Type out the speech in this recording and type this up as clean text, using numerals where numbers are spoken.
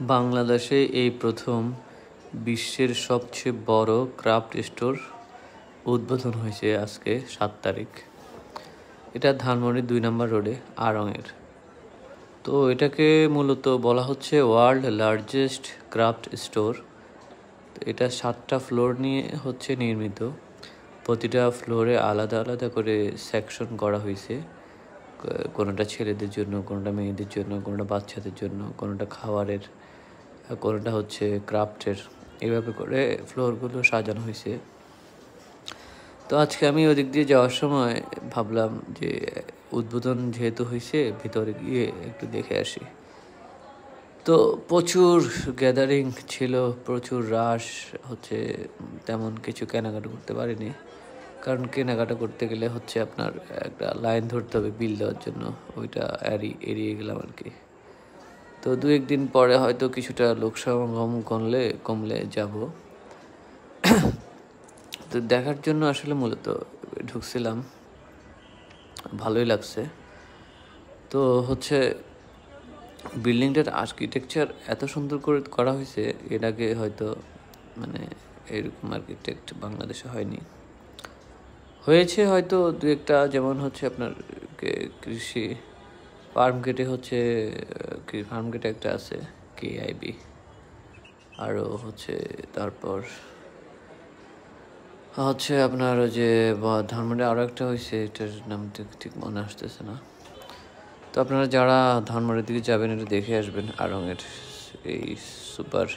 বাংলাদেশে এই প্রথম বিশ্বের সবচেয়ে বড় ক্রাফট স্টোর উদ্বোধন হয়েছে আজকে ৭ তারিখ। এটা ধানমন্ডি ২ নম্বর রোডে আড়ংয়ের। তো এটাকে মূলত বলা হচ্ছে ওয়ার্ল্ড লার্জেস্ট ক্রাফট স্টোর। তো এটা ৭টা ফ্লোর নিয়ে হচ্ছে নির্মিত। প্রতিটা ফ্লোরে আলাদা আলাদা করে সেকশন করা হয়েছে। কোনোটা ছেলেদের জন্য, কোনোটা মেয়েদের জন্য, কোনোটা বাচ্চাদের জন্য, কোনোটা খাবারের, কোনোটা হচ্ছে ক্রাফটের। এইভাবে করে ফ্লোরগুলো সাজানো হয়েছে। তো আজকে আমি ওদিক দিয়ে যাওয়ার সময় ভাবলাম যে উদ্বোধন যেহেতু হয়েছে, ভিতরে গিয়ে একটু দেখে আসি। তো প্রচুর গ্যাদারিং ছিল, প্রচুর রাশ হচ্ছে। তেমন কিছু কেনাকাটা করতে পারিনি, কারণ কেনাকাটা করতে গেলে হচ্ছে আপনার একটা লাইন ধরতে হবে বিল দেওয়ার জন্য। ওইটা এড়িয়ে গেলাম আর কি। তো ২-১ দিন পরে হয়তো কিছুটা লোক সমাগম কমলে যাব। তো দেখার জন্য আসলে মূলত ঢুকছিলাম, ভালোই লাগছে। তো হচ্ছে বিল্ডিংটার আর্কিটেকচার এত সুন্দর করে করা হয়েছে, এর আগে হয়তো মানে এরকম আর্কিটেক্ট বাংলাদেশে হয়নি। হয়েছে হয়তো ২-একটা, যেমন হচ্ছে আপনার কৃষি ফার্ম গেটে হচ্ছে, ফার্ম গেটে একটা আছে KIB, আরও হচ্ছে তারপর হচ্ছে আপনার ওই যে ধানমন্ডি আরও একটা হয়েছে, এটার নাম ঠিক মনে আসতেছে না। তো আপনারা যারা ধানমন্ডির দিকে যাবেন এটা দেখে আসবেন, আড়ংয়ের এই সুপার